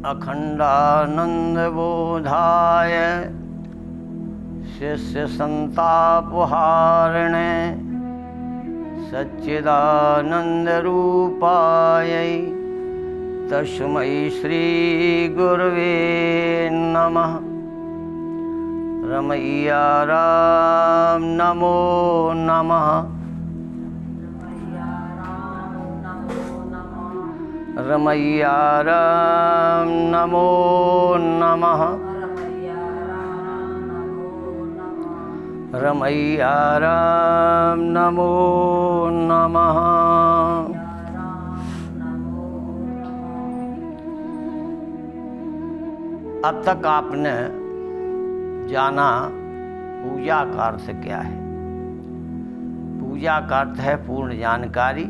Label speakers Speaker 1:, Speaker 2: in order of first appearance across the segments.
Speaker 1: अखंडानंदबोधाय शिष्यसंतापहारिणे सच्चिदानंदरूपाय तस्मै श्रीगुरवे नमः। रमैया राम नमो नमः। रमैया राम नमो नमः। रमैया राम नमो नमः। अब तक आपने जाना पूजा का अर्थ क्या है। पूजा का अर्थ है पूर्ण जानकारी,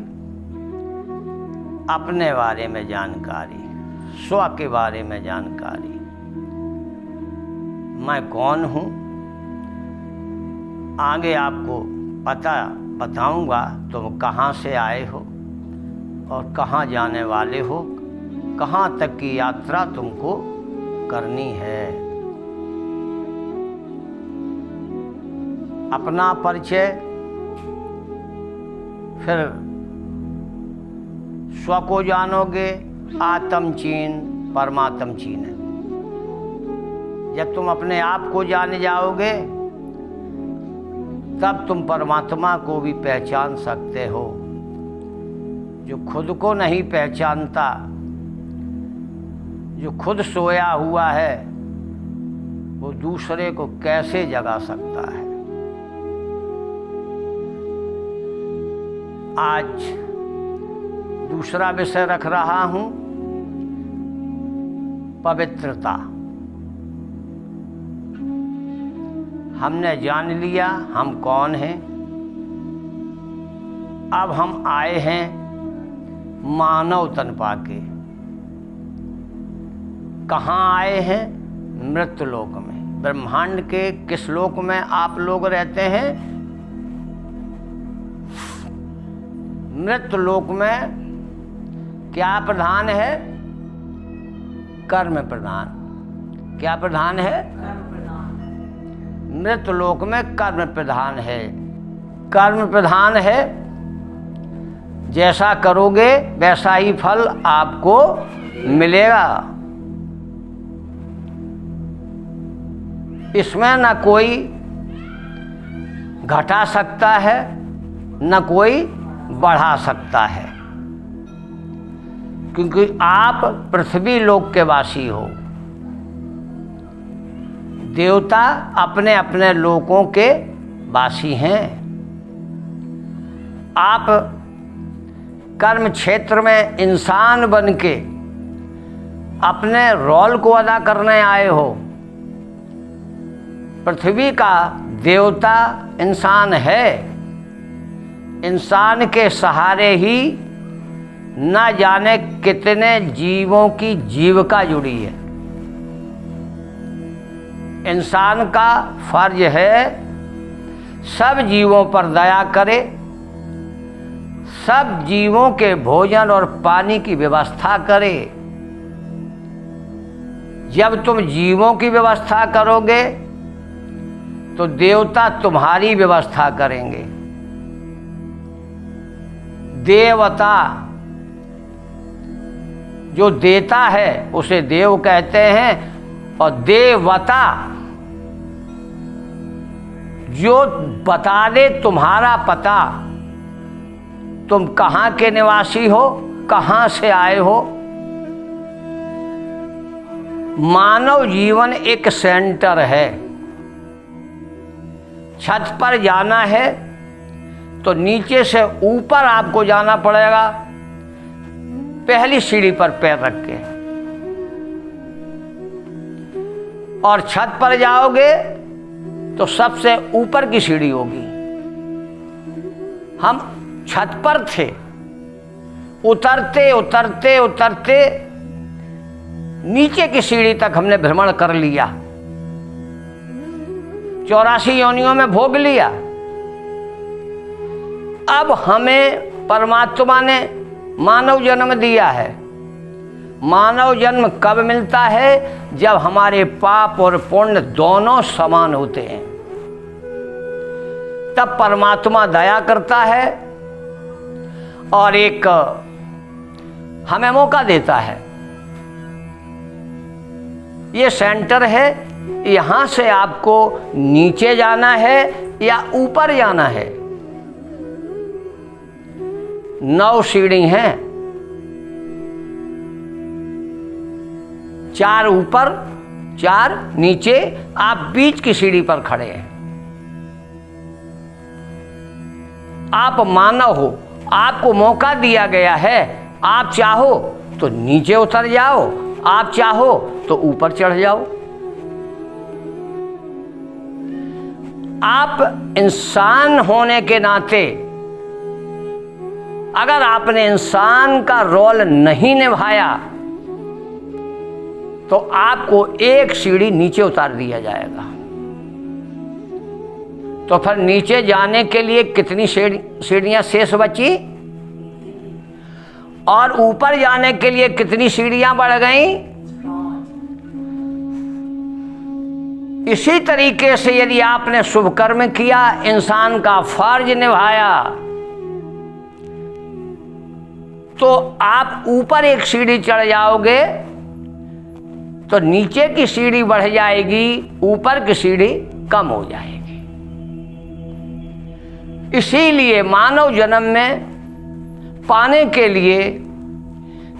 Speaker 1: अपने बारे में जानकारी, स्व के बारे में जानकारी। मैं कौन हूँ आगे आपको बताऊंगा। तुम कहाँ से आए हो और कहाँ जाने वाले हो, कहाँ तक की यात्रा तुमको करनी है। अपना परिचय, फिर स्व को जानोगे, आत्म चीन परमात्म चीन है। जब तुम अपने आप को जाने जाओगे तब तुम परमात्मा को भी पहचान सकते हो। जो खुद को नहीं पहचानता, जो खुद सोया हुआ है, वो दूसरे को कैसे जगा सकता है। आज दूसरा विषय रख रहा हूं, पवित्रता। हमने जान लिया हम कौन हैं। अब हम आए हैं मानव तन पाके। कहाँ आए हैं? मृत लोक में। ब्रह्मांड के किस लोक में आप लोग रहते हैं? मृत लोक में क्या प्रधान है? कर्म प्रधान। क्या प्रधान है? मृत लोक में कर्म प्रधान है। कर्म प्रधान है, जैसा करोगे वैसा ही फल आपको मिलेगा। इसमें न कोई घटा सकता है न कोई बढ़ा सकता है, क्योंकि आप पृथ्वी लोक के वासी हो। देवता अपने अपने लोकों के वासी हैं। आप कर्म क्षेत्र में इंसान बन के अपने रोल को अदा करने आए हो। पृथ्वी का देवता इंसान है। इंसान के सहारे ही न जाने कितने जीवों की जीविका जुड़ी है। इंसान का फर्ज है सब जीवों पर दया करे, सब जीवों के भोजन और पानी की व्यवस्था करे। जब तुम जीवों की व्यवस्था करोगे तो देवता तुम्हारी व्यवस्था करेंगे। देवता जो देता है उसे देव कहते हैं, और देवता जो बता दे तुम्हारा पता, तुम कहाँ के निवासी हो, कहाँ से आए हो। मानव जीवन एक सेंटर है। छत पर जाना है तो नीचे से ऊपर आपको जाना पड़ेगा, पहली सीढ़ी पर पैर रख के। और छत पर जाओगे तो सबसे ऊपर की सीढ़ी होगी। हम छत पर थे, उतरते उतरते उतरते नीचे की सीढ़ी तक हमने भ्रमण कर लिया, 84 योनियों में भोग लिया। अब हमें परमात्मा ने मानव जन्म दिया है, मानव जन्म कब मिलता है? जब हमारे पाप और पुण्य दोनों समान होते हैं, तब परमात्मा दया करता है और एक हमें मौका देता है। ये सेंटर है, यहां से आपको नीचे जाना है या ऊपर जाना है। 9 सीढ़ी हैं, 4 ऊपर 4 नीचे, आप बीच की सीढ़ी पर खड़े हैं। आप मानव हो, आपको मौका दिया गया है। आप चाहो तो नीचे उतर जाओ, आप चाहो तो ऊपर चढ़ जाओ। आप इंसान होने के नाते अगर आपने इंसान का रोल नहीं निभाया तो आपको एक सीढ़ी नीचे उतार दिया जाएगा। तो फिर नीचे जाने के लिए कितनी सीढ़ियां शेष बची और ऊपर जाने के लिए कितनी सीढ़ियां बढ़ गईं? इसी तरीके से यदि आपने शुभ कर्म किया, इंसान का फर्ज निभाया, तो आप ऊपर एक सीढ़ी चढ़ जाओगे तो नीचे की सीढ़ी बढ़ जाएगी, ऊपर की सीढ़ी कम हो जाएगी। इसीलिए मानव जन्म में पाने के लिए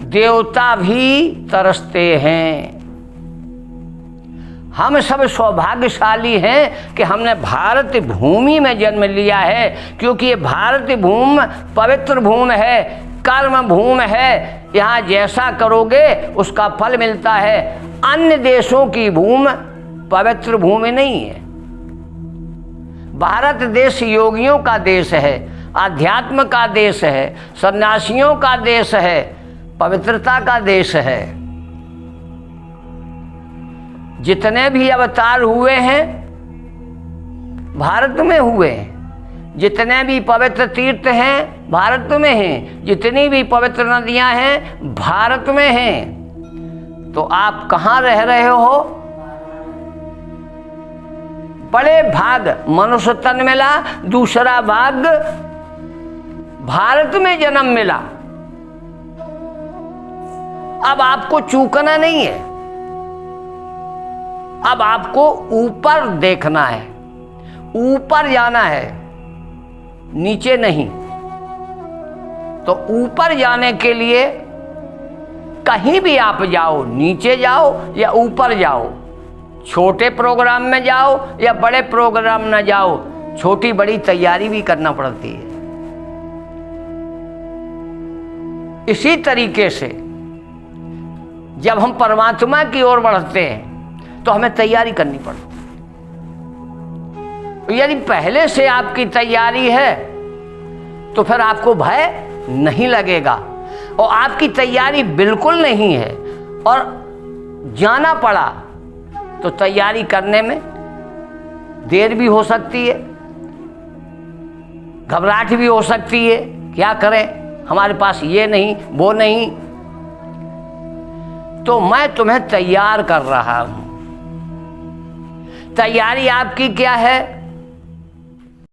Speaker 1: देवता भी तरसते हैं। हम सब सौभाग्यशाली हैं कि हमने भारत भूमि में जन्म लिया है, क्योंकि ये भारत भूमि पवित्र भूमि है, कर्म भूमि है। यहाँ जैसा करोगे उसका फल मिलता है। अन्य देशों की भूमि पवित्र भूमि नहीं है। भारत देश योगियों का देश है, आध्यात्म का देश है, सन्यासियों का देश है, पवित्रता का देश है। जितने भी अवतार हुए हैं भारत में हुए हैं, जितने भी पवित्र तीर्थ हैं भारत में हैं, जितनी भी पवित्र नदियां हैं भारत में हैं। तो आप कहाँ रह रहे हो? बड़े भाग मनुष्य तन मिला, दूसरा भाग भारत में जन्म मिला। अब आपको चूकना नहीं है, अब आपको ऊपर देखना है, ऊपर जाना है, नीचे नहीं। तो ऊपर जाने के लिए कहीं भी आप जाओ, नीचे जाओ या ऊपर जाओ, छोटे प्रोग्राम में जाओ या बड़े प्रोग्राम में जाओ, छोटी बड़ी तैयारी भी करना पड़ती है। इसी तरीके से जब हम परमात्मा की ओर बढ़ते हैं तो हमें तैयारी करनी पड़ती है। यदि पहले से आपकी तैयारी है तो फिर आपको भय नहीं लगेगा, और आपकी तैयारी बिल्कुल नहीं है और जाना पड़ा तो तैयारी करने में देर भी हो सकती है, घबराहट भी हो सकती है। क्या करें, हमारे पास ये नहीं वो नहीं। तो मैं तुम्हें तैयार कर रहा हूं। तैयारी आपकी क्या है?